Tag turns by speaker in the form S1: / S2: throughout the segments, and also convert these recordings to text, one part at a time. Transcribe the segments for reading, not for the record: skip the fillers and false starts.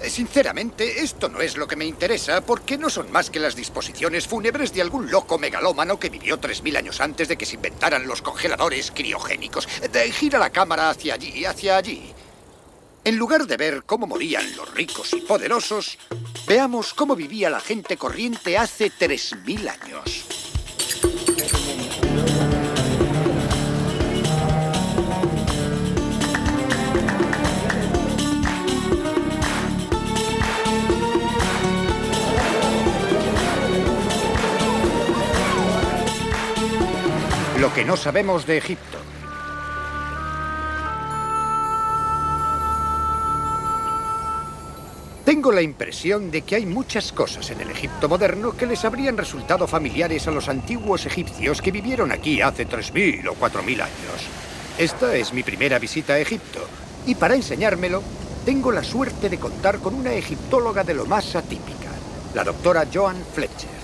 S1: Sinceramente, esto no es lo que me interesa, porque no son más que las disposiciones fúnebres de algún loco megalómano que vivió 3000 años antes de que se inventaran los congeladores criogénicos. Gira la cámara hacia allí, hacia allí. En lugar de ver cómo morían los ricos y poderosos, veamos cómo vivía la gente corriente hace 3000 años. Lo que no sabemos de Egipto. Tengo la impresión de que hay muchas cosas en el Egipto moderno que les habrían resultado familiares a los antiguos egipcios que vivieron aquí hace 3000 o 4000 años. Esta es mi primera visita a Egipto, y para enseñármelo, tengo la suerte de contar con una egiptóloga de lo más atípica, la doctora Joan Fletcher.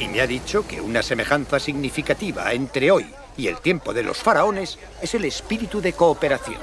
S1: Y me ha dicho que una semejanza significativa entre hoy y el tiempo de los faraones es el espíritu de cooperación.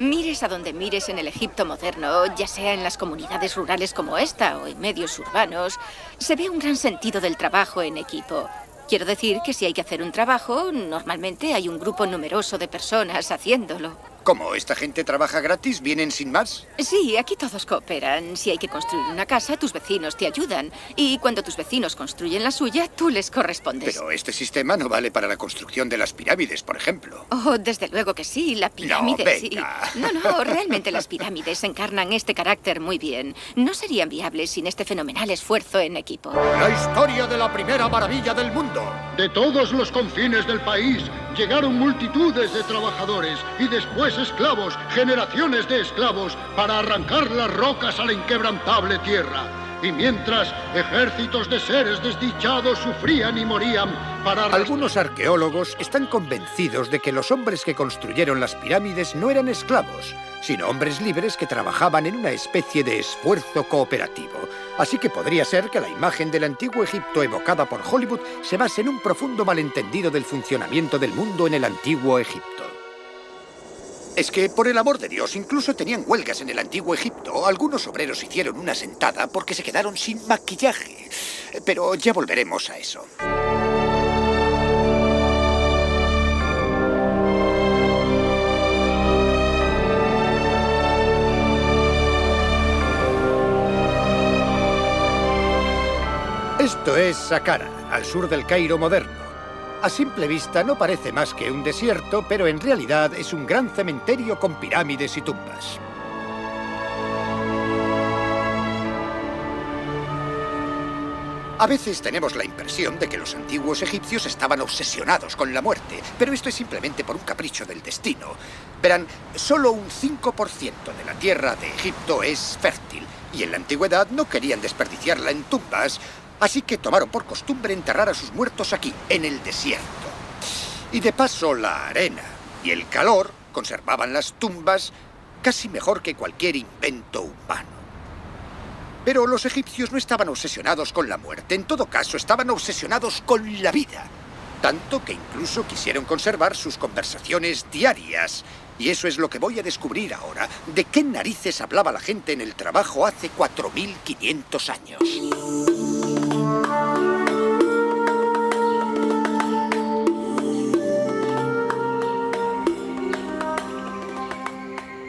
S2: Mires a donde mires en el Egipto moderno, ya sea en las comunidades rurales como esta o en medios urbanos, se ve un gran sentido del trabajo en equipo. Quiero decir que si hay que hacer un trabajo, normalmente hay un grupo numeroso de personas haciéndolo.
S1: ¿Cómo? ¿Esta gente trabaja gratis? ¿Vienen sin más?
S2: Sí, aquí todos cooperan. Si hay que construir una casa, tus vecinos te ayudan. Y cuando tus vecinos construyen la suya, tú les correspondes.
S1: Pero este sistema no vale para la construcción de las pirámides, por ejemplo.
S2: Oh, desde luego que sí, la pirámide,
S1: no,
S2: sí.
S1: venga.
S2: No, realmente las pirámides encarnan este carácter muy bien. No serían viables sin este fenomenal esfuerzo en equipo.
S1: La historia de la primera maravilla del mundo.
S3: De todos los confines del país llegaron multitudes de trabajadores y después esclavos, generaciones de esclavos, para arrancar las rocas a la inquebrantable tierra. Y mientras ejércitos de seres desdichados sufrían y morían para...
S1: Algunos arqueólogos están convencidos de que los hombres que construyeron las pirámides no eran esclavos, sino hombres libres que trabajaban en una especie de esfuerzo cooperativo. Así que podría ser que la imagen del antiguo Egipto evocada por Hollywood se base en un profundo malentendido del funcionamiento del mundo en el antiguo Egipto. Es que, por el amor de Dios, incluso tenían huelgas en el antiguo Egipto. Algunos obreros hicieron una sentada porque se quedaron sin maquillaje. Pero ya volveremos a eso. Esto es Saqqara, al sur del Cairo moderno. A simple vista no parece más que un desierto, pero en realidad es un gran cementerio con pirámides y tumbas. A veces tenemos la impresión de que los antiguos egipcios estaban obsesionados con la muerte, pero esto es simplemente por un capricho del destino. Verán, solo un 5% de la tierra de Egipto es fértil, y en la antigüedad no querían desperdiciarla en tumbas, así que tomaron por costumbre enterrar a sus muertos aquí, en el desierto. Y de paso, la arena y el calor conservaban las tumbas casi mejor que cualquier invento humano. Pero los egipcios no estaban obsesionados con la muerte, en todo caso, estaban obsesionados con la vida. Tanto que incluso quisieron conservar sus conversaciones diarias. Y eso es lo que voy a descubrir ahora. ¿De qué narices hablaba la gente en el trabajo hace 4500 años?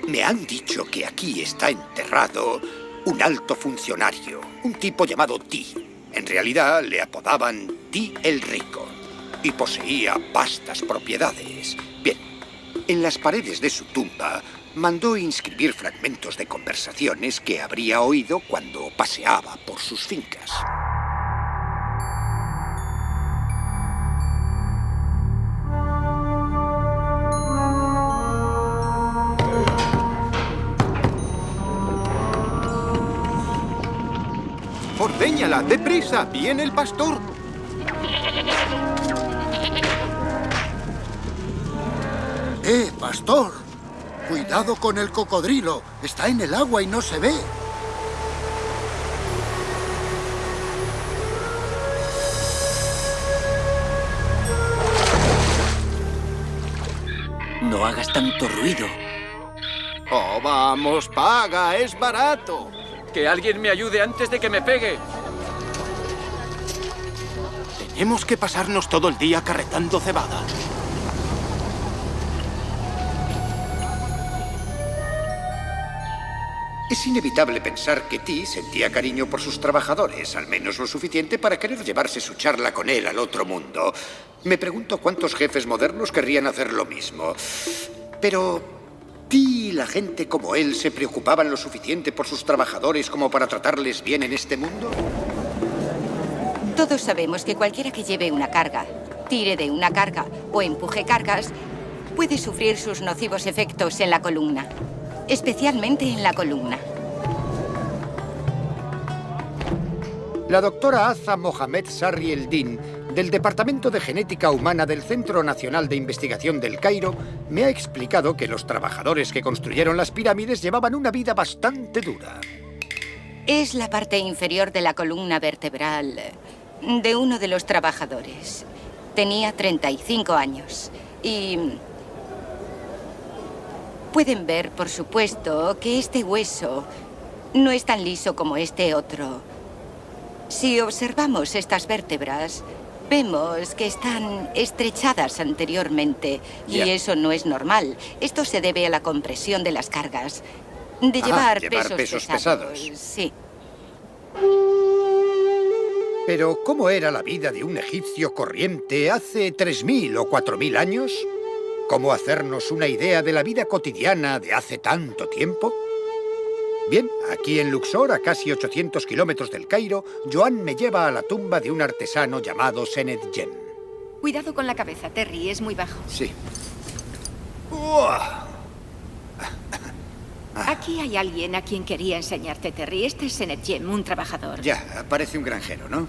S1: Me han dicho que aquí está enterrado un alto funcionario, un tipo llamado Ti. En realidad le apodaban Ti el Rico y poseía vastas propiedades. Bien, en las paredes de su tumba mandó inscribir fragmentos de conversaciones que habría oído cuando paseaba por sus fincas.
S4: ¡Ordeñala! ¡Deprisa! ¡Viene el pastor!
S3: Pastor! Cuidado con el cocodrilo. Está en el agua y no se ve.
S5: No hagas tanto ruido.
S4: Oh, vamos, paga, es barato.
S5: Que alguien me ayude antes de que me pegue.
S4: Tenemos que pasarnos todo el día carretando cebada.
S1: Es inevitable pensar que Ti sentía cariño por sus trabajadores, al menos lo suficiente para querer llevarse su charla con él al otro mundo. Me pregunto cuántos jefes modernos querrían hacer lo mismo. Pero Ti y la gente como él se preocupaban lo suficiente por sus trabajadores como para tratarles bien en este mundo.
S6: Todos sabemos que cualquiera que lleve una carga, tire de una carga o empuje cargas, puede sufrir sus nocivos efectos en la columna. Especialmente en la columna.
S1: La doctora Aza Mohamed Sarri Eldin, del Departamento de Genética Humana del Centro Nacional de Investigación del Cairo, me ha explicado que los trabajadores que construyeron las pirámides llevaban una vida bastante dura.
S6: Es la parte inferior de la columna vertebral de uno de los trabajadores. Tenía 35 años y... pueden ver, por supuesto, que este hueso no es tan liso como este otro. Si observamos estas vértebras, vemos que están estrechadas anteriormente y eso no es normal. Esto se debe a la compresión de las cargas, de llevar pesos pesados. Sí.
S1: Pero, ¿cómo era la vida de un egipcio corriente hace 3.000 o 4.000 años? ¿Cómo hacernos una idea de la vida cotidiana de hace tanto tiempo? Bien, aquí en Luxor, a casi 800 kilómetros del Cairo, Joan me lleva a la tumba de un artesano llamado Senet Jem.
S2: Cuidado con la cabeza, Terry, es muy bajo.
S1: Sí.
S2: Aquí hay alguien a quien quería enseñarte, Terry. Este es Senet Jem, un trabajador.
S1: Ya, parece un granjero, ¿no?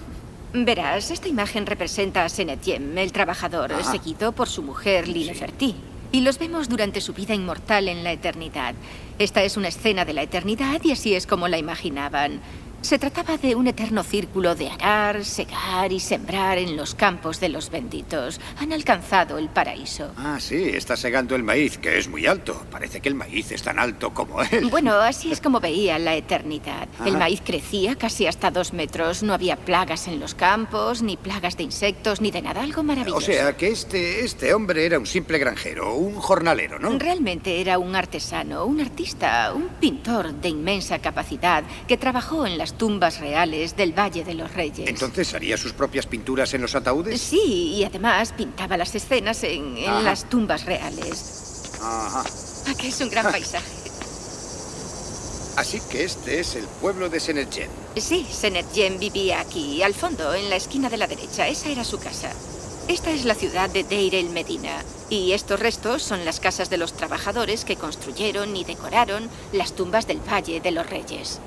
S2: Verás, esta imagen representa a Senet Jem, el trabajador, seguido por su mujer, Linefertiti. Y los vemos durante su vida inmortal en la eternidad. Esta es una escena de la eternidad y así es como la imaginaban. Se trataba de un eterno círculo de arar, segar y sembrar en los campos de los benditos. Han alcanzado el paraíso.
S1: Ah, sí, está segando el maíz, que es muy alto. Parece que el maíz es tan alto como él.
S2: Bueno, así es como veía la eternidad. El maíz crecía casi hasta 2 metros. No había plagas en los campos, ni plagas de insectos, ni de nada. Algo maravilloso.
S1: O sea, que este hombre era un simple granjero, un jornalero, ¿no?
S2: Realmente era un artesano, un artista, un pintor de inmensa capacidad que trabajó en las tumbas reales del Valle de los Reyes.
S1: ¿Entonces haría sus propias pinturas en los ataúdes?
S2: Sí, y además pintaba las escenas en las tumbas reales.
S1: Ajá.
S2: ¿A que es un gran paisaje?
S1: Así que este es el pueblo de Senet Jem.
S2: Sí, Senet Jem vivía aquí, al fondo, en la esquina de la derecha. Esa era su casa. Esta es la ciudad de Deir el Medina. Y estos restos son las casas de los trabajadores que construyeron y decoraron las tumbas del Valle de los Reyes.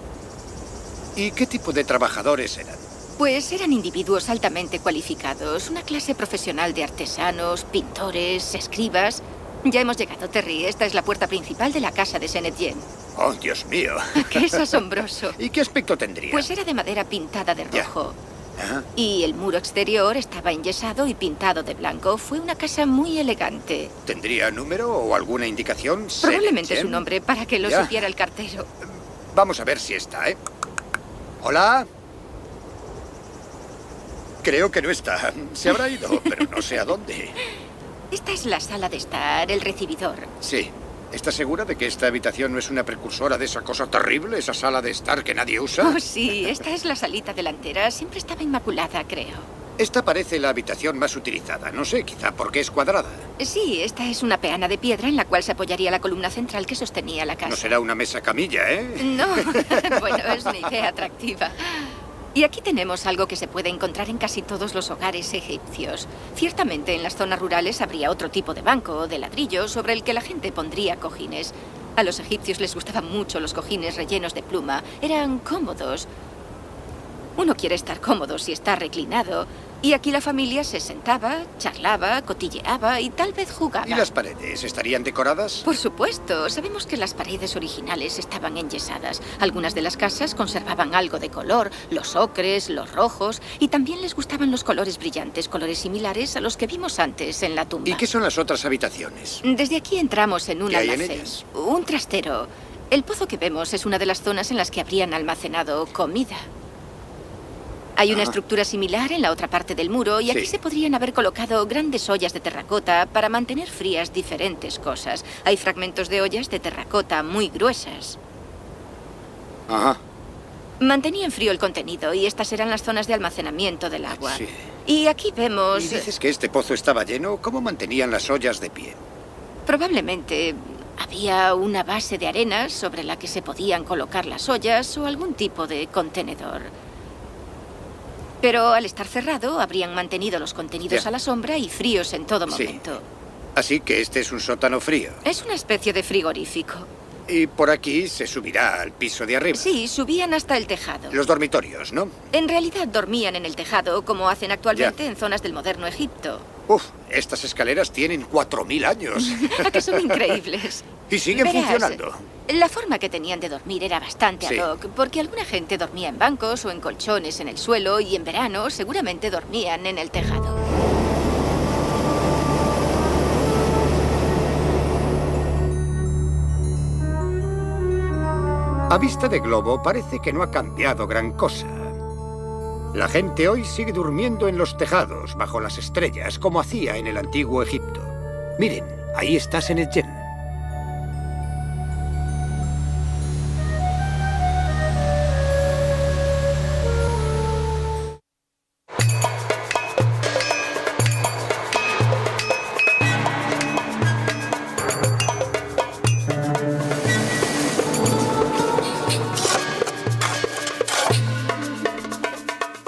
S1: ¿Y qué tipo de trabajadores eran?
S2: Pues eran individuos altamente cualificados, una clase profesional de artesanos, pintores, escribas. Ya hemos llegado, Terry. Esta es la puerta principal de la casa de Senet Jem.
S1: ¡Oh, Dios mío!
S2: ¡Qué es asombroso!
S1: ¿Y qué aspecto tendría?
S2: Pues era de madera pintada de rojo.
S1: Ajá.
S2: Y el muro exterior estaba enyesado y pintado de blanco. Fue una casa muy elegante.
S1: ¿Tendría número o alguna indicación?
S2: Probablemente
S1: Senet
S2: su
S1: Jem.
S2: nombre, para que lo supiera el cartero.
S1: Vamos a ver si está, ¿eh? ¿Hola? Creo que no está. Se habrá ido, pero no sé a dónde.
S2: Esta es la sala de estar, el recibidor.
S1: Sí. ¿Estás segura de que esta habitación no es una precursora de esa cosa terrible, esa sala de estar que nadie usa?
S2: Oh, sí. Esta es la salita delantera. Siempre estaba inmaculada, creo.
S1: Esta parece la habitación más utilizada. No sé, quizá porque es cuadrada.
S2: Sí, esta es una peana de piedra en la cual se apoyaría la columna central que sostenía la casa.
S1: No será una mesa camilla, ¿eh?
S2: No. Bueno, es una idea atractiva. Y aquí tenemos algo que se puede encontrar en casi todos los hogares egipcios. Ciertamente en las zonas rurales habría otro tipo de banco o de ladrillo sobre el que la gente pondría cojines. A los egipcios les gustaban mucho los cojines rellenos de pluma. Eran cómodos. Uno quiere estar cómodo si está reclinado, Y aquí la familia se sentaba, charlaba, cotilleaba y tal vez jugaba.
S1: ¿Y las paredes estarían decoradas?
S2: Por supuesto. Sabemos que las paredes originales estaban enyesadas. Algunas de las casas conservaban algo de color, los ocres, los rojos, y también les gustaban los colores brillantes, colores similares a los que vimos antes en la tumba.
S1: ¿Y qué son las otras habitaciones?
S2: Desde aquí entramos en un
S1: ¿Qué hay en
S2: almacén,
S1: ellas?
S2: un trastero. El pozo que vemos es una de las zonas en las que habrían almacenado comida. Hay una estructura similar en la otra parte del muro y aquí
S1: Sí.
S2: se podrían haber colocado grandes ollas de terracota para mantener frías diferentes cosas. Hay fragmentos de ollas de terracota muy gruesas.
S1: Ajá.
S2: Mantenían frío el contenido y estas eran las zonas de almacenamiento del agua.
S1: Sí.
S2: Y aquí vemos...
S1: ¿Y dices que este pozo estaba lleno? ¿Cómo mantenían las ollas de pie?
S2: Probablemente había una base de arena sobre la que se podían colocar las ollas o algún tipo de contenedor. Pero al estar cerrado, habrían mantenido los contenidos
S1: Ya.
S2: a la sombra y fríos en todo
S1: Sí.
S2: momento.
S1: Así que este es un sótano frío.
S2: Es una especie de frigorífico.
S1: Y por aquí se subirá al piso de arriba.
S2: Sí, subían hasta el tejado.
S1: Los dormitorios, ¿no?
S2: En realidad dormían en el tejado, como hacen actualmente en zonas del moderno Egipto.
S1: Uf, estas escaleras tienen 4000 años.
S2: ¿A que son increíbles?
S1: Y siguen
S2: Verás,
S1: funcionando.
S2: La forma que tenían de dormir era bastante
S1: Sí.
S2: ad hoc, porque alguna gente dormía en bancos o en colchones en el suelo y en verano seguramente dormían en el tejado.
S1: A vista de globo parece que no ha cambiado gran cosa. La gente hoy sigue durmiendo en los tejados, bajo las estrellas, como hacía en el antiguo Egipto. Miren, ahí está Senetjem.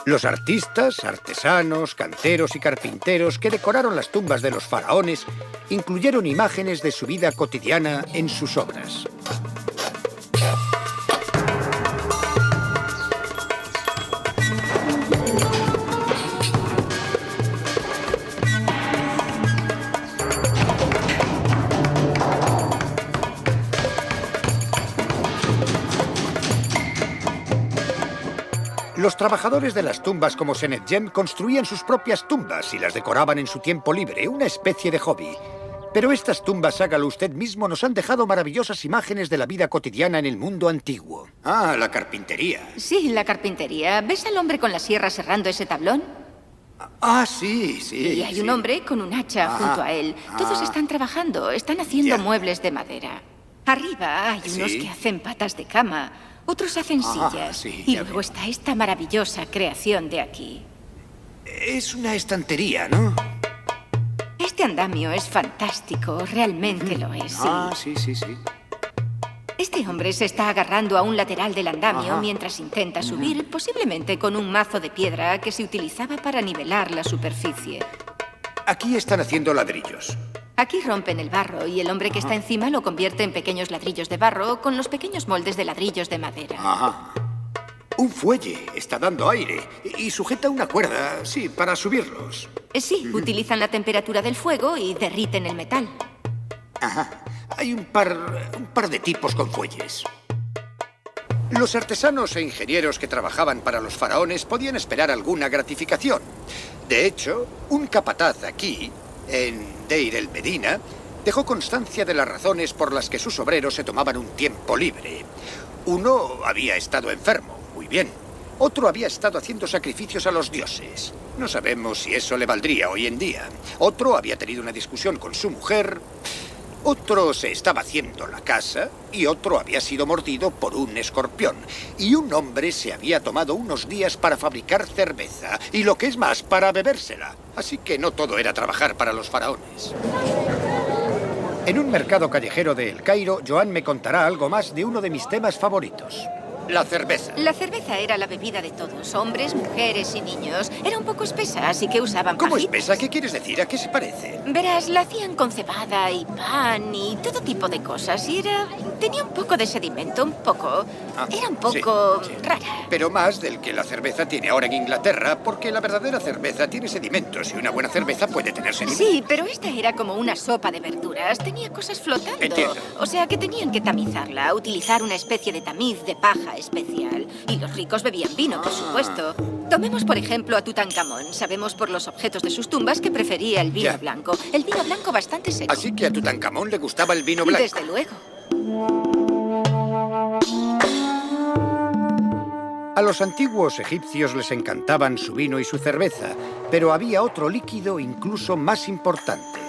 S1: Los artistas, artesanos, canteros y carpinteros que decoraron las tumbas de los faraones incluyeron imágenes de su vida cotidiana en sus obras. Los trabajadores de las tumbas como Senetjem construían sus propias tumbas y las decoraban en su tiempo libre, una especie de hobby. Pero estas tumbas, hágalo usted mismo, nos han dejado maravillosas imágenes de la vida cotidiana en el mundo antiguo. Ah, la carpintería.
S2: Sí, la carpintería. ¿Ves al hombre con la sierra serrando ese tablón?
S1: Ah, sí, sí.
S2: Y hay
S1: sí.
S2: un hombre con un hacha junto a él. Todos están trabajando, están haciendo
S1: Ya.
S2: muebles de madera. Arriba hay unos
S1: Sí.
S2: que hacen patas de cama, otros hacen sillas.
S1: sí,
S2: Y
S1: ya
S2: luego
S1: veo.
S2: está esta maravillosa creación de aquí.
S1: Es una estantería, ¿no?
S2: Este andamio es fantástico, realmente lo es, sí.
S1: Ah, sí, sí, sí.
S2: Este hombre se está agarrando a un lateral del andamio mientras intenta subir, posiblemente con un mazo de piedra que se utilizaba para nivelar la superficie.
S1: Aquí están haciendo ladrillos.
S2: Aquí rompen el barro y el hombre que está encima lo convierte en pequeños ladrillos de barro con los pequeños moldes de ladrillos de madera.
S1: Ajá. Un fuelle está dando aire y sujeta una cuerda, sí, para subirlos.
S2: Sí, utilizan la temperatura del fuego y derriten el metal.
S1: Ajá. Hay un par de tipos con fuelles. Los artesanos e ingenieros que trabajaban para los faraones podían esperar alguna gratificación. De hecho, un capataz aquí, en Deir el Medina, dejó constancia de las razones por las que sus obreros se tomaban un tiempo libre. Uno había estado enfermo, muy bien. Otro había estado haciendo sacrificios a los dioses. No sabemos si eso le valdría hoy en día. Otro había tenido una discusión con su mujer. Otro se estaba haciendo la casa y otro había sido mordido por un escorpión. Y un hombre se había tomado unos días para fabricar cerveza y, lo que es más, para bebérsela. Así que no todo era trabajar para los faraones. En un mercado callejero de El Cairo, Joan me contará algo más de uno de mis temas favoritos: la cerveza.
S2: La cerveza era la bebida de todos, hombres, mujeres y niños. Era un poco espesa, así que usaban
S1: ¿Cómo
S2: pajitas.
S1: espesa? ¿Qué quieres decir? ¿A qué se parece?
S2: Verás, la hacían con cebada y pan y todo tipo de cosas. Y era Tenía un poco de sedimento, un poco.
S1: Ah,
S2: Era un poco
S1: sí.
S2: rara.
S1: Pero más del que la cerveza tiene ahora en Inglaterra, porque la verdadera cerveza tiene sedimentos y una buena cerveza puede tener sedimentos.
S2: Sí, pero esta era como una sopa de verduras. Tenía cosas flotando.
S1: Entiendo.
S2: O sea que tenían que tamizarla, utilizar una especie de tamiz de paja especial. Y los ricos bebían vino, por supuesto. Tomemos, por ejemplo, a Tutankamón. Sabemos por los objetos de sus tumbas que prefería el vino
S1: Ya.
S2: blanco. El vino blanco bastante seco.
S1: Así que a Tutankamón le gustaba el vino blanco.
S2: Desde luego.
S1: A los antiguos egipcios les encantaban su vino y su cerveza, pero había otro líquido incluso más importante.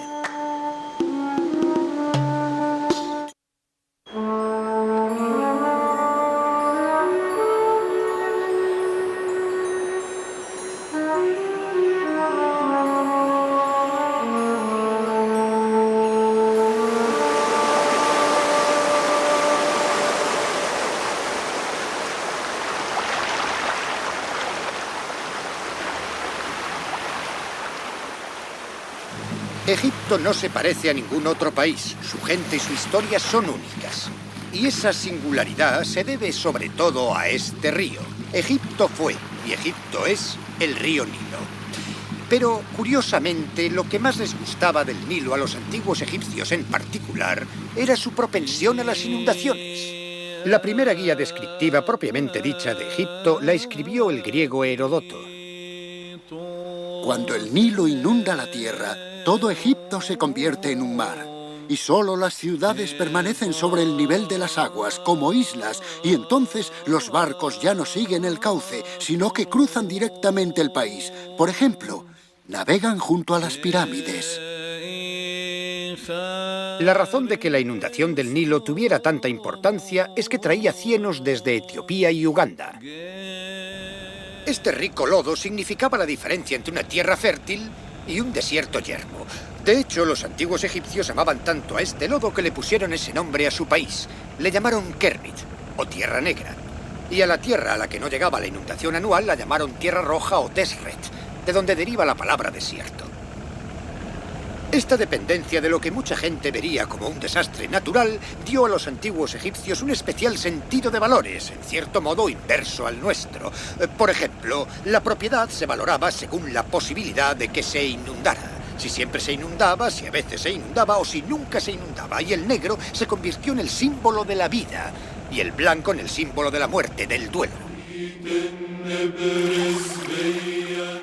S1: Egipto no se parece a ningún otro país. Su gente y su historia son únicas. Y esa singularidad se debe sobre todo a este río. Egipto fue, y Egipto es, el río Nilo. Pero, curiosamente, lo que más les gustaba del Nilo a los antiguos egipcios en particular era su propensión a las inundaciones. La primera guía descriptiva propiamente dicha de Egipto la escribió el griego Heródoto.
S3: Cuando el Nilo inunda la tierra, todo Egipto se convierte en un mar. Y solo las ciudades permanecen sobre el nivel de las aguas, como islas, y entonces los barcos ya no siguen el cauce, sino que cruzan directamente el país. Por ejemplo, navegan junto a las pirámides.
S1: La razón de que la inundación del Nilo tuviera tanta importancia es que traía cienos desde Etiopía y Uganda. Este rico lodo significaba la diferencia entre una tierra fértil y un desierto yermo. De hecho, los antiguos egipcios amaban tanto a este lodo que le pusieron ese nombre a su país. Le llamaron Kermit, o Tierra Negra. Y a la tierra a la que no llegaba la inundación anual la llamaron Tierra Roja o Desret, de donde deriva la palabra desierto. Esta dependencia de lo que mucha gente vería como un desastre natural dio a los antiguos egipcios un especial sentido de valores, en cierto modo inverso al nuestro. Por ejemplo, la propiedad se valoraba según la posibilidad de que se inundara. Si siempre se inundaba, si a veces se inundaba o si nunca se inundaba. Y el negro se convirtió en el símbolo de la vida y el blanco en el símbolo de la muerte, del duelo.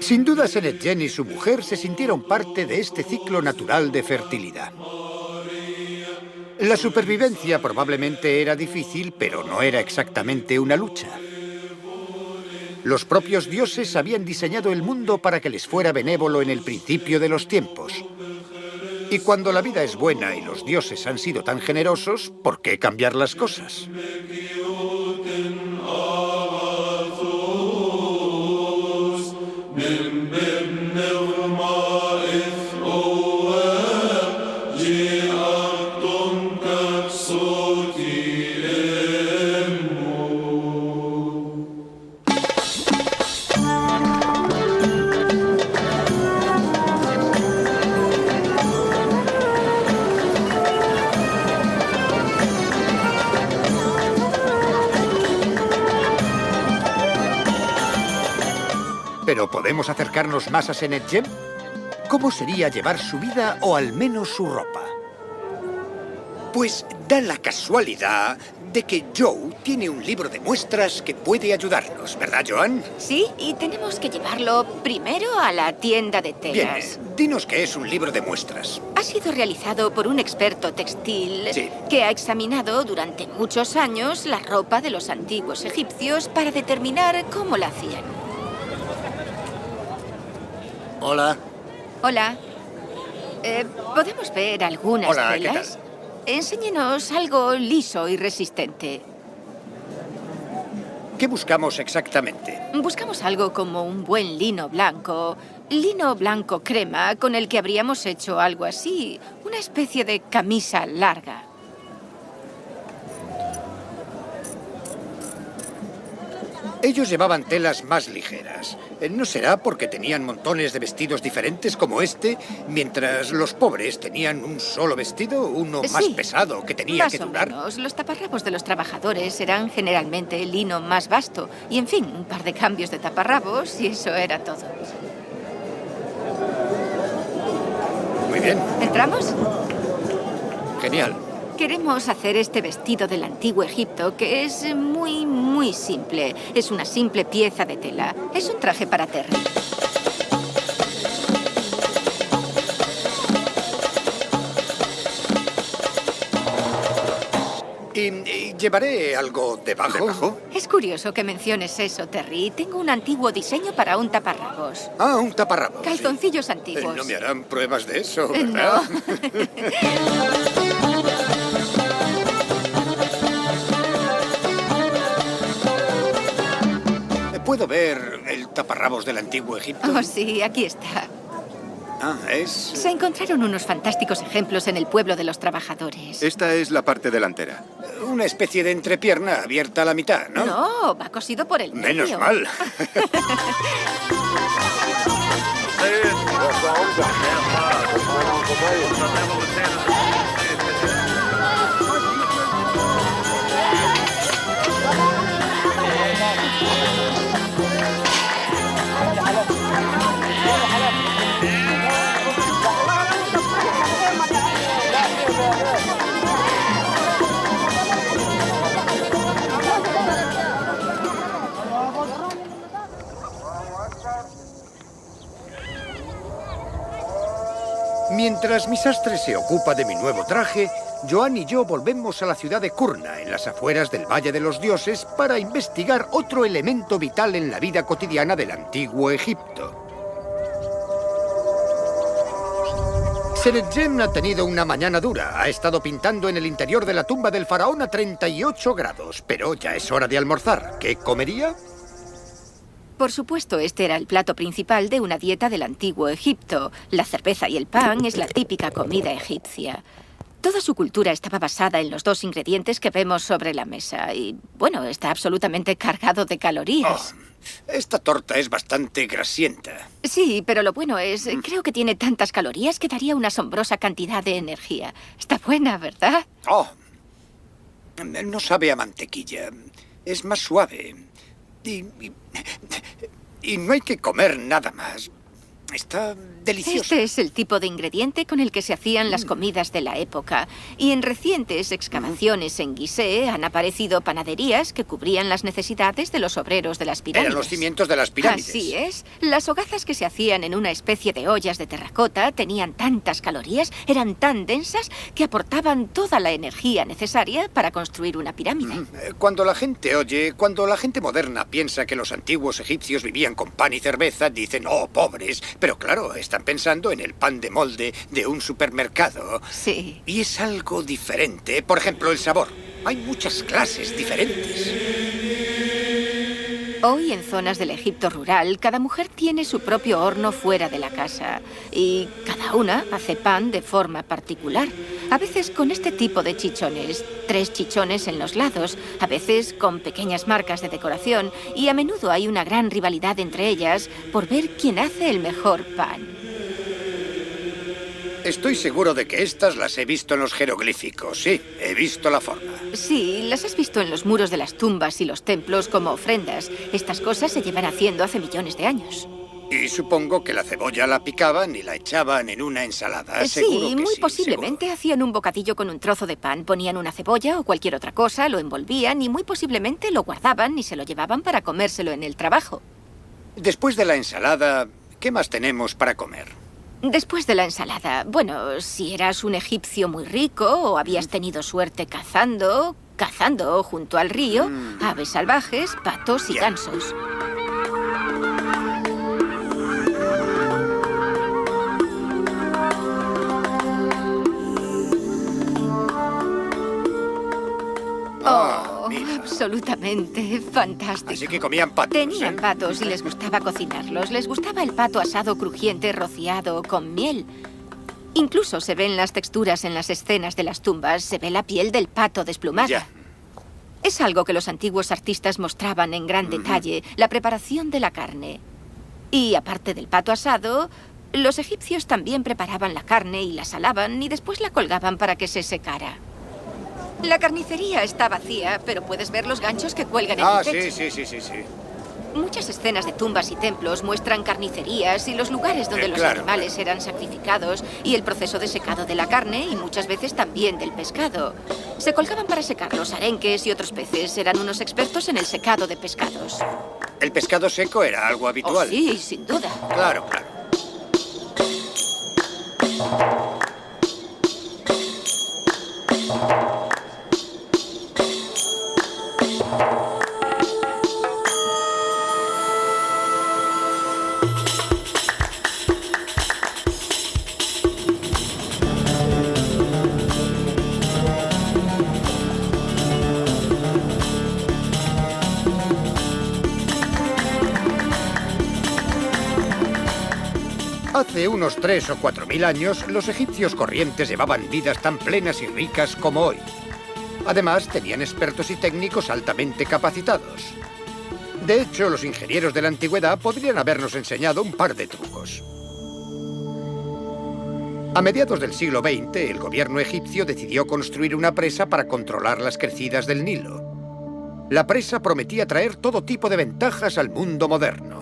S1: Sin duda, Senetjen y su mujer se sintieron parte de este ciclo natural de fertilidad. La supervivencia probablemente era difícil, pero no era exactamente una lucha. Los propios dioses habían diseñado el mundo para que les fuera benévolo en el principio de los tiempos. Y cuando la vida es buena y los dioses han sido tan generosos, ¿por qué cambiar las cosas? ¿Pero podemos acercarnos más a Senetjen? ¿Cómo sería llevar su vida o al menos su ropa? Pues da la casualidad de que Joe tiene un libro de muestras que puede ayudarnos, ¿verdad, Joan?
S2: Sí, y tenemos que llevarlo primero a la tienda de
S1: Bien,
S2: telas.
S1: dinos qué es un libro de muestras.
S2: Ha sido realizado por un experto textil
S1: Sí.
S2: que ha examinado durante muchos años la ropa de los antiguos egipcios para determinar cómo la hacían.
S3: Hola.
S2: Hola. ¿Podemos ver algunas
S1: Hola, ¿qué
S2: telas?
S1: tal?
S2: Enséñenos algo liso y resistente.
S1: ¿Qué buscamos exactamente?
S2: Buscamos algo como un buen lino blanco crema, con el que habríamos hecho algo así, una especie de camisa larga.
S1: Ellos llevaban telas más ligeras. ¿No será porque tenían montones de vestidos diferentes como este, mientras los pobres tenían un solo vestido, uno más pesado que tenía que durar?
S2: Más o menos. Los taparrabos de los trabajadores eran generalmente lino más vasto. Y, en fin, un par de cambios de taparrabos y eso era todo.
S1: Muy bien.
S2: ¿Entramos?
S1: Genial.
S2: Queremos hacer este vestido del antiguo Egipto, que es muy, muy simple. Es una simple pieza de tela. Es un traje para Terry.
S1: ¿Y llevaré algo debajo?
S2: Es curioso que menciones eso, Terry. Tengo un antiguo diseño para un taparrabos.
S1: Ah, un taparrabos.
S2: Calzoncillos antiguos.
S1: No me harán pruebas de eso, ¿verdad?
S2: No.
S1: ¿Puedo ver el taparrabos del antiguo Egipto?
S2: Oh, sí, aquí está.
S1: Ah, es...
S2: Se encontraron unos fantásticos ejemplos en el pueblo de los trabajadores.
S7: Esta es la parte delantera.
S1: Una especie de entrepierna abierta a la mitad, ¿no?
S2: No, va cosido por el medio.
S1: Menos mal. Mientras mi sastre se ocupa de mi nuevo traje, Joan y yo volvemos a la ciudad de Kurna, en las afueras del Valle de los Dioses, para investigar otro elemento vital en la vida cotidiana del antiguo Egipto. Serengem ha tenido una mañana dura. Ha estado pintando en el interior de la tumba del faraón a 38 grados. Pero ya es hora de almorzar. ¿Qué comería?
S2: Por supuesto, este era el plato principal de una dieta del antiguo Egipto. La cerveza y el pan es la típica comida egipcia. Toda su cultura estaba basada en los dos ingredientes que vemos sobre la mesa. Y, bueno, está absolutamente cargado de calorías.
S1: Oh, esta torta es bastante grasienta.
S2: Sí, pero lo bueno es, creo que tiene tantas calorías que daría una asombrosa cantidad de energía. Está buena, ¿verdad?
S1: Oh, no sabe a mantequilla. Es más suave. Y no hay que comer nada más. Está delicioso.
S2: Este es el tipo de ingrediente con el que se hacían las comidas de la época. Y en recientes excavaciones en Gizeh han aparecido panaderías que cubrían las necesidades de los obreros de las pirámides.
S1: Eran los cimientos de las pirámides.
S2: Así es. Las hogazas que se hacían en una especie de ollas de terracota tenían tantas calorías, eran tan densas, que aportaban toda la energía necesaria para construir una pirámide.
S1: Cuando la gente moderna piensa que los antiguos egipcios vivían con pan y cerveza, dicen, oh, pobres. Pero claro, están pensando en el pan de molde de un supermercado.
S2: Sí.
S1: Y es algo diferente. Por ejemplo, el sabor. Hay muchas clases diferentes.
S2: Hoy, en zonas del Egipto rural, cada mujer tiene su propio horno fuera de la casa. Y cada una hace pan de forma particular. A veces con este tipo de chichones, 3 chichones en los lados, a veces con pequeñas marcas de decoración, y a menudo hay una gran rivalidad entre ellas por ver quién hace el mejor pan.
S1: Estoy seguro de que estas las he visto en los jeroglíficos. Sí, he visto la forma.
S2: Sí, las has visto en los muros de las tumbas y los templos como ofrendas. Estas cosas se llevan haciendo hace millones de años.
S1: Y supongo que la cebolla la picaban y la echaban en una ensalada. Seguro
S2: Sí,
S1: que
S2: muy
S1: sí,
S2: posiblemente hacían un bocadillo con un trozo de pan, ponían una cebolla o cualquier otra cosa, lo envolvían y muy posiblemente lo guardaban y se lo llevaban para comérselo en el trabajo.
S1: Después de la ensalada, ¿qué más tenemos para comer?
S2: Después de la ensalada, bueno, si eras un egipcio muy rico o habías tenido suerte cazando junto al río, aves salvajes, patos y gansos.
S1: Mira.
S2: Absolutamente fantástico.
S1: Así que comían patos.
S2: Tenían patos y les gustaba cocinarlos. Les gustaba el pato asado crujiente rociado con miel. Incluso se ven las texturas en las escenas de las tumbas. Se ve la piel del pato desplumada.
S1: Ya.
S2: Es algo que los antiguos artistas mostraban en gran detalle, la preparación de la carne. Y aparte del pato asado, los egipcios también preparaban la carne y la salaban y después la colgaban para que se secara. La carnicería está vacía, pero puedes ver los ganchos que cuelgan en el techo.
S1: Sí.
S2: Muchas escenas de tumbas y templos muestran carnicerías y los lugares donde los animales eran sacrificados y el proceso de secado de la carne y muchas veces también del pescado. Se colgaban para secar los arenques y otros peces. Eran unos expertos en el secado de pescados.
S1: ¿El pescado seco era algo habitual?
S2: Oh, sí, sin duda.
S1: Claro. Hace unos 3.000 o 4.000 años, los egipcios corrientes llevaban vidas tan plenas y ricas como hoy. Además, tenían expertos y técnicos altamente capacitados. De hecho, los ingenieros de la antigüedad podrían habernos enseñado un par de trucos. A mediados del siglo XX, el gobierno egipcio decidió construir una presa para controlar las crecidas del Nilo. La presa prometía traer todo tipo de ventajas al mundo moderno.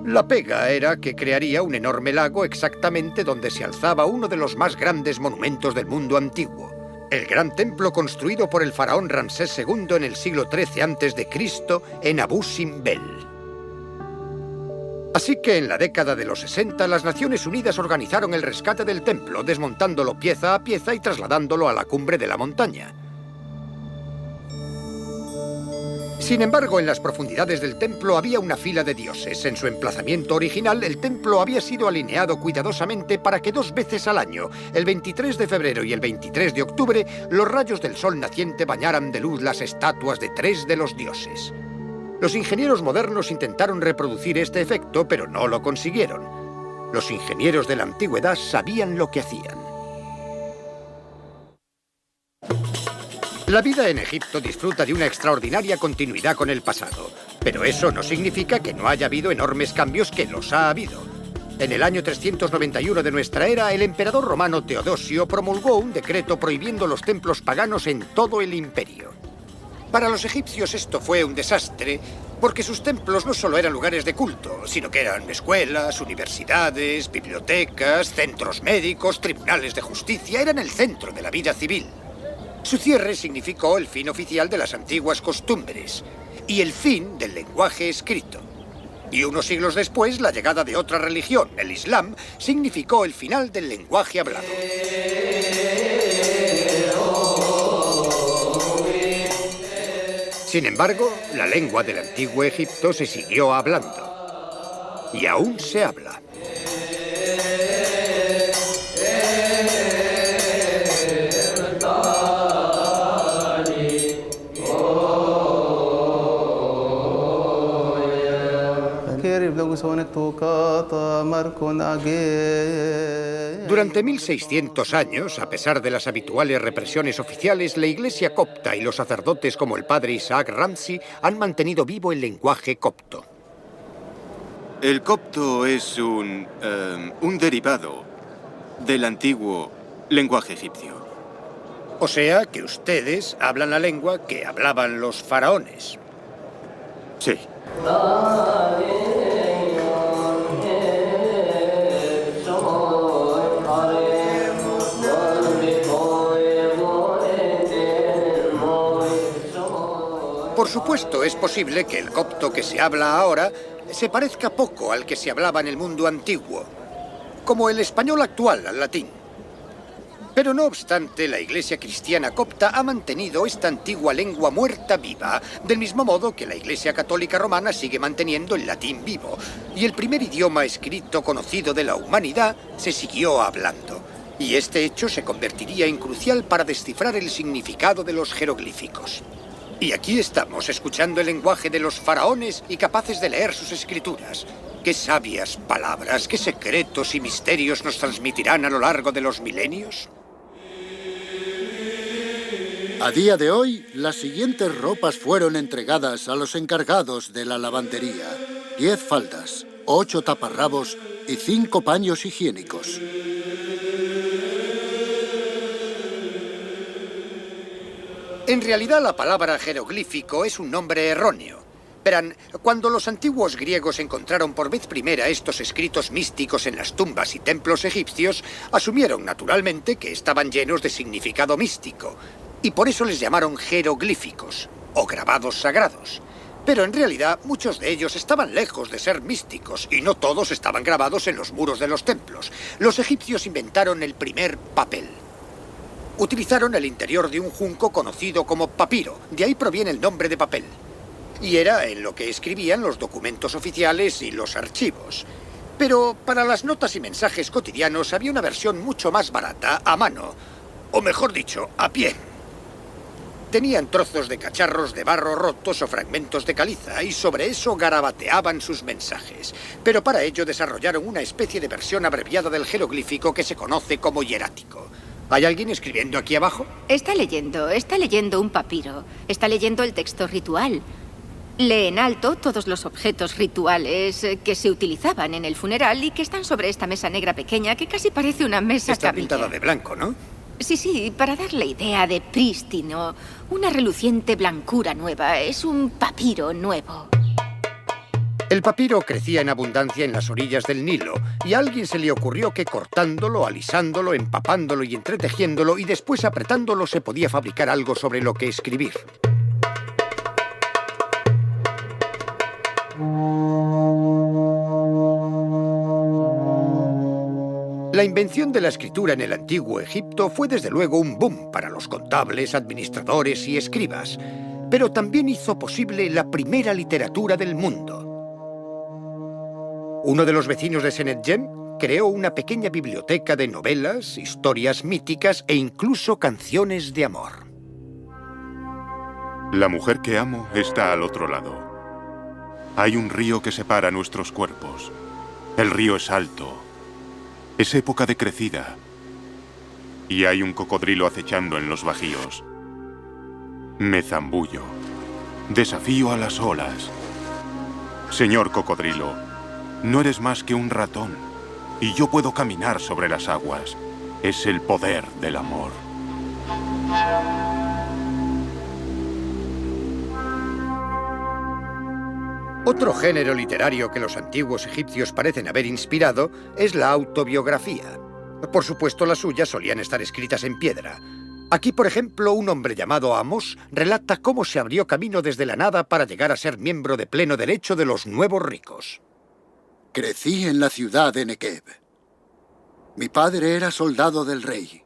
S1: La pega era que crearía un enorme lago exactamente donde se alzaba uno de los más grandes monumentos del mundo antiguo, el gran templo construido por el faraón Ramsés II en el siglo XIII a.C. en Abu Simbel. Así que en la década de los 60, las Naciones Unidas organizaron el rescate del templo, desmontándolo pieza a pieza y trasladándolo a la cumbre de la montaña. Sin embargo, en las profundidades del templo había una fila de dioses. En su emplazamiento original, el templo había sido alineado cuidadosamente para que 2 veces al año, el 23 de febrero y el 23 de octubre, los rayos del sol naciente bañaran de luz las estatuas de 3 de los dioses. Los ingenieros modernos intentaron reproducir este efecto, pero no lo consiguieron. Los ingenieros de la antigüedad sabían lo que hacían. La vida en Egipto disfruta de una extraordinaria continuidad con el pasado, pero eso no significa que no haya habido enormes cambios, que los ha habido. En el año 391 de nuestra era, el emperador romano Teodosio promulgó un decreto prohibiendo los templos paganos en todo el imperio. Para los egipcios esto fue un desastre, porque sus templos no solo eran lugares de culto, sino que eran escuelas, universidades, bibliotecas, centros médicos, tribunales de justicia, eran el centro de la vida civil. Su cierre significó el fin oficial de las antiguas costumbres y el fin del lenguaje escrito. Y unos siglos después, la llegada de otra religión, el Islam, significó el final del lenguaje hablado. Sin embargo, la lengua del antiguo Egipto se siguió hablando. Y aún se habla. Durante 1600 años, a pesar de las habituales represiones oficiales, la Iglesia copta y los sacerdotes como el padre Isaac Ramsey han mantenido vivo el lenguaje copto.
S4: El copto es un derivado del antiguo lenguaje egipcio.
S1: O sea que ustedes hablan la lengua que hablaban los faraones.
S4: Sí.
S1: Por supuesto, es posible que el copto que se habla ahora se parezca poco al que se hablaba en el mundo antiguo, como el español actual al latín. Pero no obstante, la Iglesia cristiana copta ha mantenido esta antigua lengua muerta viva, del mismo modo que la Iglesia católica romana sigue manteniendo el latín vivo, y el primer idioma escrito conocido de la humanidad se siguió hablando. Y este hecho se convertiría en crucial para descifrar el significado de los jeroglíficos. Y aquí estamos, escuchando el lenguaje de los faraones y capaces de leer sus escrituras. ¡Qué sabias palabras, qué secretos y misterios nos transmitirán a lo largo de los milenios!
S3: A día de hoy, las siguientes ropas fueron entregadas a los encargados de la lavandería. 10 faldas, 8 taparrabos y 5 paños higiénicos.
S1: En realidad, la palabra jeroglífico es un nombre erróneo. Verán, cuando los antiguos griegos encontraron por vez primera estos escritos místicos en las tumbas y templos egipcios, asumieron naturalmente que estaban llenos de significado místico, y por eso les llamaron jeroglíficos, o grabados sagrados. Pero en realidad, muchos de ellos estaban lejos de ser místicos, y no todos estaban grabados en los muros de los templos. Los egipcios inventaron el primer papel. Utilizaron el interior de un junco conocido como papiro, de ahí proviene el nombre de papel. Y era en lo que escribían los documentos oficiales y los archivos. Pero para las notas y mensajes cotidianos había una versión mucho más barata, a mano, o mejor dicho, a pie. Tenían trozos de cacharros de barro rotos o fragmentos de caliza, y sobre eso garabateaban sus mensajes. Pero para ello desarrollaron una especie de versión abreviada del jeroglífico que se conoce como hierático. ¿Hay alguien escribiendo aquí abajo?
S2: Está leyendo un papiro. Está leyendo el texto ritual. Lee en alto todos los objetos rituales que se utilizaban en el funeral y que están sobre esta mesa negra pequeña que casi parece una mesa
S1: Está
S2: camilla.
S1: pintada de blanco, ¿no?
S2: Sí, para darle idea de prístino, una reluciente blancura nueva. Es un papiro nuevo.
S1: El papiro crecía en abundancia en las orillas del Nilo, y a alguien se le ocurrió que cortándolo, alisándolo, empapándolo y entretejiéndolo, y después apretándolo se podía fabricar algo sobre lo que escribir. La invención de la escritura en el antiguo Egipto fue desde luego un boom para los contables, administradores y escribas, pero también hizo posible la primera literatura del mundo. Uno de los vecinos de Senetjem creó una pequeña biblioteca de novelas, historias míticas e incluso canciones de amor.
S7: La mujer que amo está al otro lado. Hay un río que separa nuestros cuerpos. El río es alto. Es época de crecida. Y hay un cocodrilo acechando en los bajíos. Me zambullo. Desafío a las olas. Señor cocodrilo, no eres más que un ratón. Y yo puedo caminar sobre las aguas. Es el poder del amor.
S1: Otro género literario que los antiguos egipcios parecen haber inspirado es la autobiografía. Por supuesto, las suyas solían estar escritas en piedra. Aquí, por ejemplo, un hombre llamado Amos relata cómo se abrió camino desde la nada para llegar a ser miembro de pleno derecho de los nuevos ricos.
S3: Crecí en la ciudad de Negev. Mi padre era soldado del rey.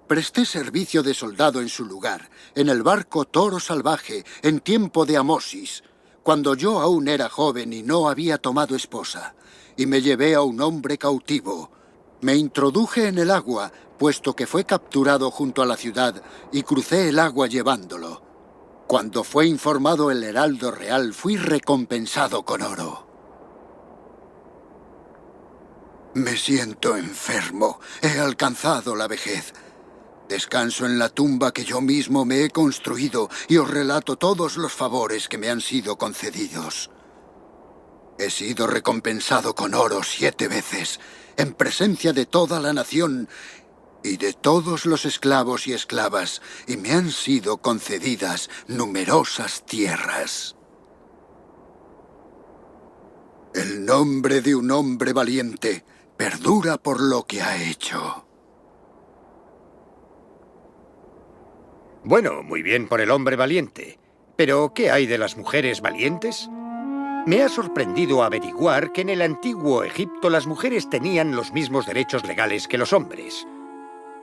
S3: Presté servicio de soldado en su lugar, en el barco Toro Salvaje, en tiempo de Amosis, cuando yo aún era joven y no había tomado esposa, y me llevé a un hombre cautivo. Me introduje en el agua, puesto que fue capturado junto a la ciudad, y crucé el agua llevándolo. Cuando fue informado el heraldo real, fui recompensado con oro. Me siento enfermo. He alcanzado la vejez. Descanso en la tumba que yo mismo me he construido y os relato todos los favores que me han sido concedidos. He sido recompensado con oro 7 veces, en presencia de toda la nación y de todos los esclavos y esclavas, y me han sido concedidas numerosas tierras. El nombre de un hombre valiente perdura por lo que ha hecho.
S1: Bueno, muy bien por el hombre valiente. Pero, ¿qué hay de las mujeres valientes? Me ha sorprendido averiguar que en el antiguo Egipto las mujeres tenían los mismos derechos legales que los hombres.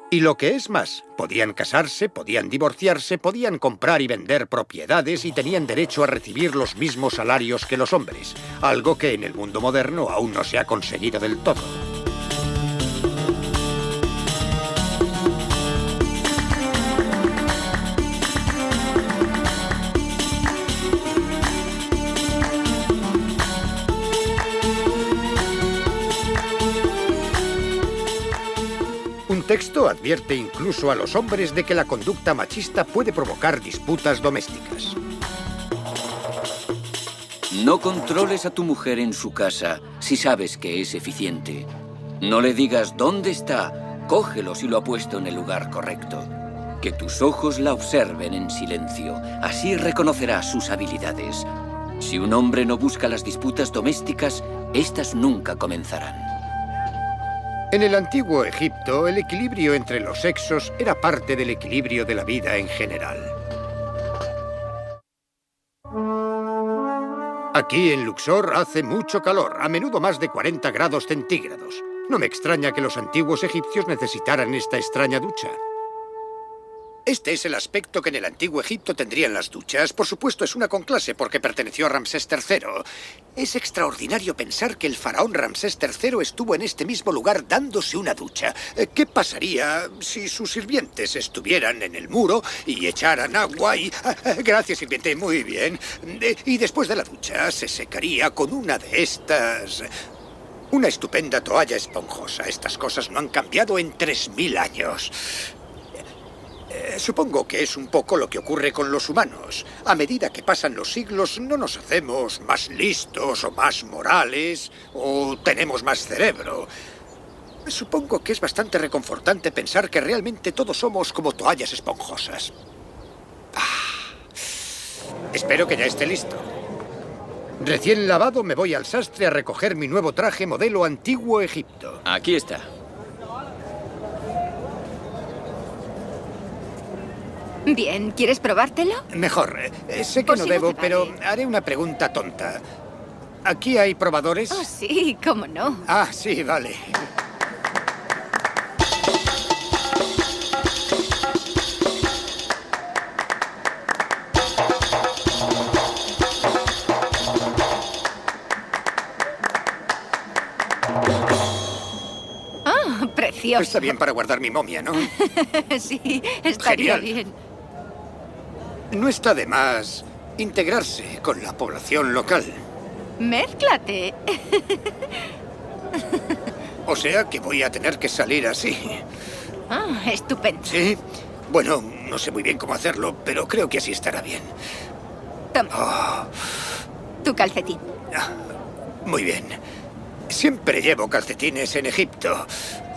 S1: Y lo que es más, podían casarse, podían divorciarse, podían comprar y vender propiedades y tenían derecho a recibir los mismos salarios que los hombres, algo que en el mundo moderno aún no se ha conseguido del todo. Un texto advierte incluso a los hombres de que la conducta machista puede provocar disputas domésticas.
S8: No controles a tu mujer en su casa si sabes que es eficiente. No le digas dónde está, cógelo si lo ha puesto en el lugar correcto. Que tus ojos la observen en silencio, así reconocerás sus habilidades. Si un hombre no busca las disputas domésticas, estas nunca comenzarán.
S1: En el antiguo Egipto, el equilibrio entre los sexos era parte del equilibrio de la vida en general. Aquí en Luxor hace mucho calor, a menudo más de 40 grados centígrados. No me extraña que los antiguos egipcios necesitaran esta extraña ducha. Este es el aspecto que en el antiguo Egipto tendrían las duchas. Por supuesto, es una conclase porque perteneció a Ramsés III. Es extraordinario pensar que el faraón Ramsés III estuvo en este mismo lugar dándose una ducha. ¿Qué pasaría si sus sirvientes estuvieran en el muro y echaran agua y... Gracias, sirviente, muy bien. Y después de la ducha se secaría con una de estas... Una estupenda toalla esponjosa. Estas cosas no han cambiado en 3000 años. Supongo que es un poco lo que ocurre con los humanos. A medida que pasan los siglos, no nos hacemos más listos o más morales o tenemos más cerebro. Supongo que es bastante reconfortante pensar que realmente todos somos como toallas esponjosas. Espero que ya esté listo. Recién lavado, me voy al sastre a recoger mi nuevo traje modelo Antiguo Egipto.
S5: Aquí está.
S2: Bien, ¿quieres probártelo?
S1: Mejor. Sé que
S2: Pues
S1: no
S2: si no
S1: debo,
S2: te
S1: pero
S2: vale.
S1: haré una pregunta tonta. ¿Aquí hay probadores?
S2: Oh, sí, cómo no.
S1: Ah, sí, vale.
S2: Oh, precioso.
S1: Está bien para guardar mi momia, ¿no?
S2: Sí, estaría
S1: Genial.
S2: bien.
S1: No está de más integrarse con la población local.
S2: Mézclate.
S1: O sea que voy a tener que salir así.
S2: Ah, estupendo.
S1: ¿Sí? Bueno, no sé muy bien cómo hacerlo, pero creo que así estará bien.
S2: Toma. Tu calcetín.
S1: Muy bien. Siempre llevo calcetines en Egipto.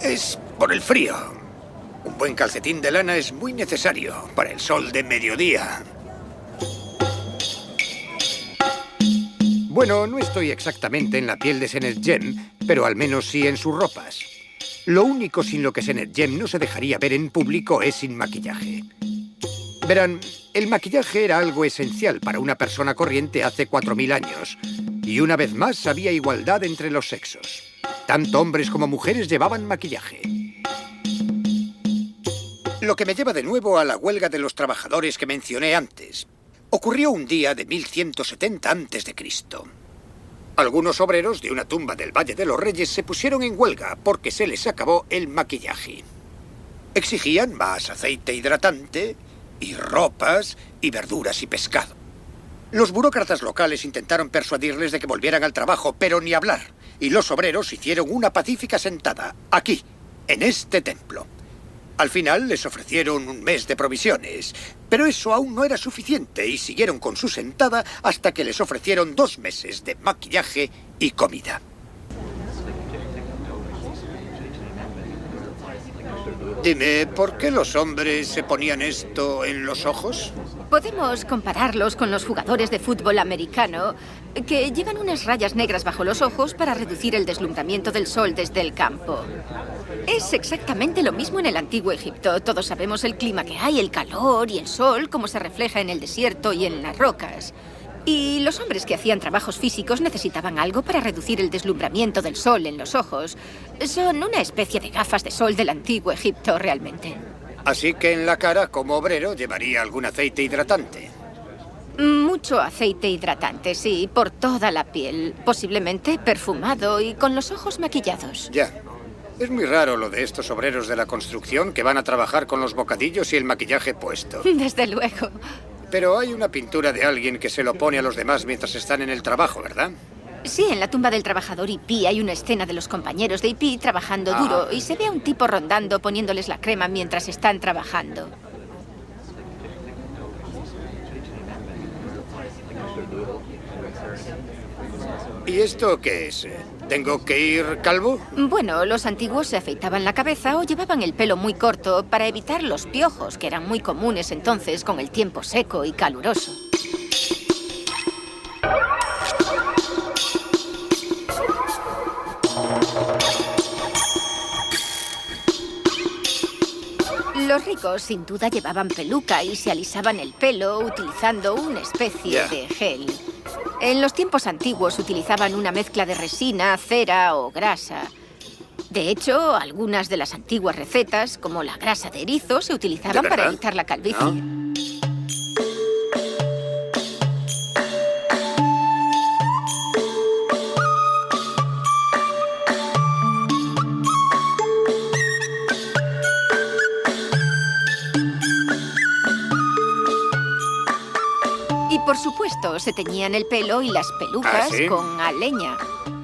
S1: Es por el frío. Un buen calcetín de lana es muy necesario para el sol de mediodía. Bueno, no estoy exactamente en la piel de Senetjem, pero al menos sí en sus ropas. Lo único sin lo que Senetjem no se dejaría ver en público es sin maquillaje. Verán, el maquillaje era algo esencial para una persona corriente hace 4000 años. Y una vez más había igualdad entre los sexos. Tanto hombres como mujeres llevaban maquillaje. Lo que me lleva de nuevo a la huelga de los trabajadores que mencioné antes. Ocurrió un día de 1170 a.C. Algunos obreros de una tumba del Valle de los Reyes se pusieron en huelga porque se les acabó el maquillaje. Exigían más aceite hidratante y ropas y verduras y pescado. Los burócratas locales intentaron persuadirles de que volvieran al trabajo, pero ni hablar. Y los obreros hicieron una pacífica sentada, aquí, en este templo. Al final les ofrecieron un mes de provisiones, pero eso aún no era suficiente y siguieron con su sentada hasta que les ofrecieron 2 meses de maquillaje y comida. Dime, ¿por qué los hombres se ponían esto en los ojos?
S2: Podemos compararlos con los jugadores de fútbol americano que llevan unas rayas negras bajo los ojos para reducir el deslumbramiento del sol desde el campo. Es exactamente lo mismo en el antiguo Egipto. Todos sabemos el clima que hay, el calor y el sol, cómo se refleja en el desierto y en las rocas. Y los hombres que hacían trabajos físicos necesitaban algo para reducir el deslumbramiento del sol en los ojos. Son una especie de gafas de sol del antiguo Egipto, realmente.
S1: Así que en la cara, como obrero, llevaría algún aceite hidratante.
S2: Mucho aceite hidratante, sí, por toda la piel. Posiblemente perfumado y con los ojos maquillados.
S1: Ya. Es muy raro lo de estos obreros de la construcción que van a trabajar con los bocadillos y el maquillaje puesto.
S2: Desde luego.
S1: Pero hay una pintura de alguien que se lo pone a los demás mientras están en el trabajo, ¿verdad?
S2: Sí, en la tumba del trabajador hippie hay una escena de los compañeros de hippie trabajando duro y se ve a un tipo rondando poniéndoles la crema mientras están trabajando.
S1: ¿Y esto qué es? ¿Tengo que ir calvo?
S2: Bueno, los antiguos se afeitaban la cabeza o llevaban el pelo muy corto para evitar los piojos, que eran muy comunes entonces con el tiempo seco y caluroso. Los ricos, sin duda, llevaban peluca y se alisaban el pelo utilizando una especie de gel. En los tiempos antiguos utilizaban una mezcla de resina, cera o grasa. De hecho, algunas de las antiguas recetas, como la grasa de erizo, se utilizaban para evitar la calvicie. ¿No? Por supuesto, se teñían el pelo y las pelucas con aleña.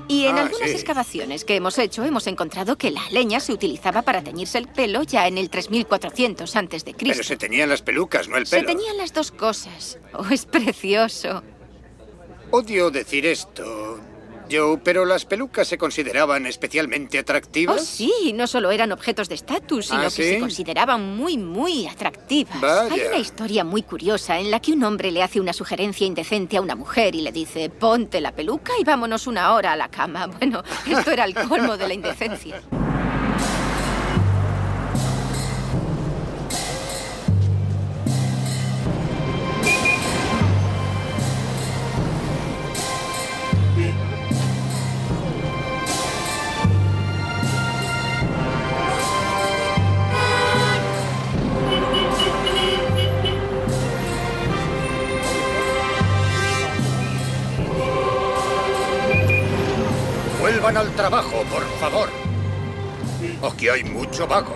S2: Y en algunas excavaciones que hemos hecho, hemos encontrado que la leña se utilizaba para teñirse el pelo ya en el 3400 a.C.
S1: Pero se teñían las pelucas, no el pelo.
S2: Se teñían las dos cosas. Oh, es precioso.
S1: Odio decir esto, Joe, pero ¿las pelucas se consideraban especialmente atractivas?
S2: Oh, sí, no solo eran objetos de estatus, sino que se consideraban muy, muy atractivas.
S1: Vaya.
S2: Hay una historia muy curiosa en la que un hombre le hace una sugerencia indecente a una mujer y le dice: ponte la peluca y vámonos una hora a la cama. Bueno, esto era el colmo de la indecencia.
S1: Vuelvan al trabajo, por favor. Aquí hay mucho vago.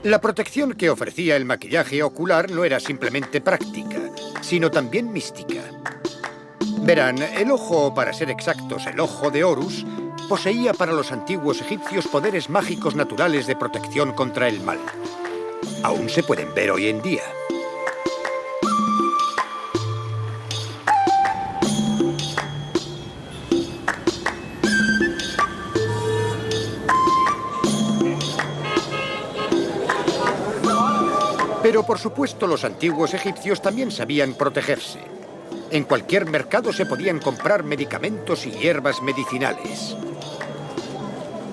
S1: La protección que ofrecía el maquillaje ocular no era simplemente práctica, sino también mística. Verán, el ojo, para ser exactos, el ojo de Horus, poseía para los antiguos egipcios poderes mágicos naturales de protección contra el mal. Aún se pueden ver hoy en día. Pero, por supuesto, los antiguos egipcios también sabían protegerse. En cualquier mercado se podían comprar medicamentos y hierbas medicinales.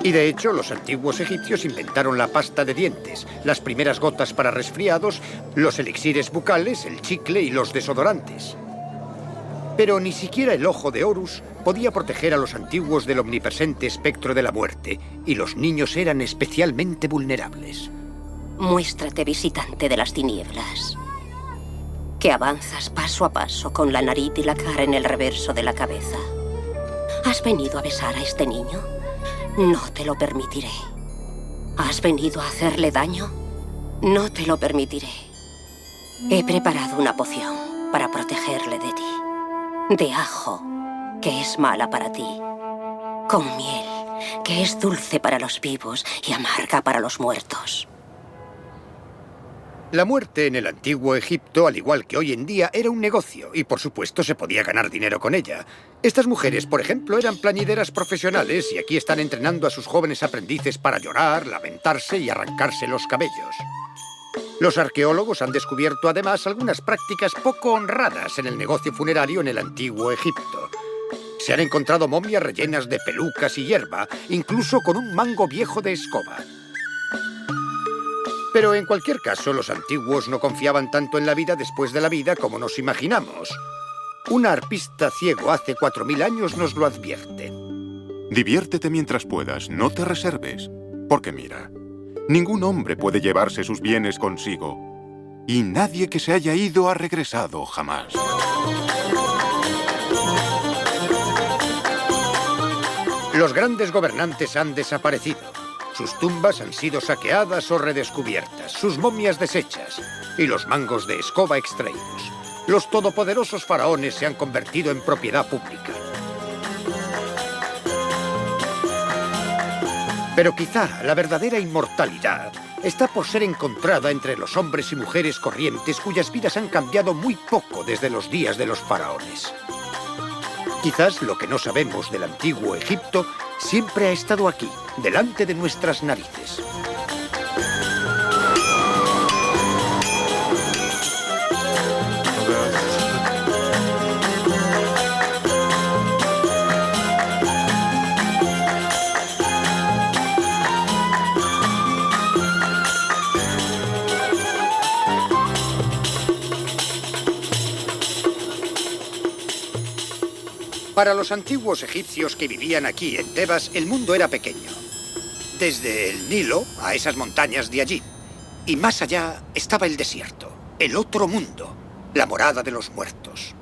S1: Y, de hecho, los antiguos egipcios inventaron la pasta de dientes, las primeras gotas para resfriados, los elixires bucales, el chicle y los desodorantes. Pero ni siquiera el ojo de Horus podía proteger a los antiguos del omnipresente espectro de la muerte, y los niños eran especialmente vulnerables.
S9: Muéstrate, visitante de las tinieblas, que avanzas paso a paso con la nariz y la cara en el reverso de la cabeza. ¿Has venido a besar a este niño? No te lo permitiré. ¿Has venido a hacerle daño? No te lo permitiré. He preparado una poción para protegerle de ti. De ajo, que es mala para ti. Con miel, que es dulce para los vivos y amarga para los muertos.
S1: La muerte en el antiguo Egipto, al igual que hoy en día, era un negocio y, por supuesto, se podía ganar dinero con ella. Estas mujeres, por ejemplo, eran plañideras profesionales y aquí están entrenando a sus jóvenes aprendices para llorar, lamentarse y arrancarse los cabellos. Los arqueólogos han descubierto, además, algunas prácticas poco honradas en el negocio funerario en el antiguo Egipto. Se han encontrado momias rellenas de pelucas y hierba, incluso con un mango viejo de escoba. Pero en cualquier caso, los antiguos no confiaban tanto en la vida después de la vida como nos imaginamos. Un arpista ciego hace 4000 años nos lo advierte.
S7: Diviértete mientras puedas, no te reserves. Porque mira, ningún hombre puede llevarse sus bienes consigo. Y nadie que se haya ido ha regresado jamás.
S1: Los grandes gobernantes han desaparecido. Sus tumbas han sido saqueadas o redescubiertas, sus momias deshechas y los mangos de escoba extraídos. Los todopoderosos faraones se han convertido en propiedad pública. Pero quizá la verdadera inmortalidad está por ser encontrada entre los hombres y mujeres corrientes cuyas vidas han cambiado muy poco desde los días de los faraones. Quizás lo que no sabemos del antiguo Egipto siempre ha estado aquí, delante de nuestras narices. Para los antiguos egipcios que vivían aquí en Tebas, el mundo era pequeño. Desde el Nilo a esas montañas de allí. Y más allá estaba el desierto, el otro mundo, la morada de los muertos.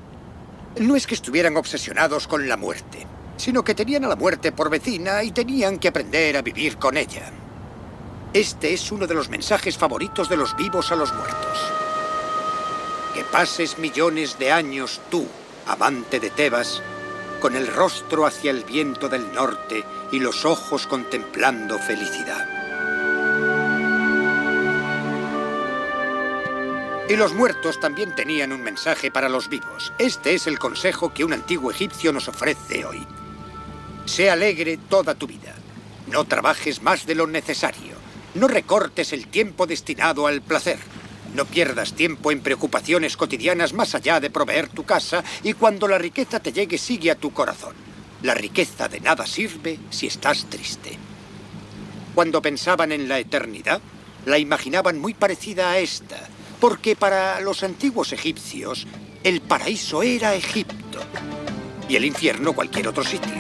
S1: No es que estuvieran obsesionados con la muerte, sino que tenían a la muerte por vecina y tenían que aprender a vivir con ella. Este es uno de los mensajes favoritos de los vivos a los muertos. Que pases millones de años tú, amante de Tebas, con el rostro hacia el viento del norte y los ojos contemplando felicidad. Y los muertos también tenían un mensaje para los vivos. Este es el consejo que un antiguo egipcio nos ofrece hoy. Sé alegre toda tu vida. No trabajes más de lo necesario. No recortes el tiempo destinado al placer. No pierdas tiempo en preocupaciones cotidianas más allá de proveer tu casa, y cuando la riqueza te llegue, sigue a tu corazón. La riqueza de nada sirve si estás triste. Cuando pensaban en la eternidad, la imaginaban muy parecida a esta, porque para los antiguos egipcios, el paraíso era Egipto y el infierno cualquier otro sitio.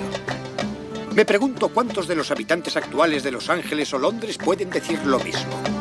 S1: Me pregunto cuántos de los habitantes actuales de Los Ángeles o Londres pueden decir lo mismo.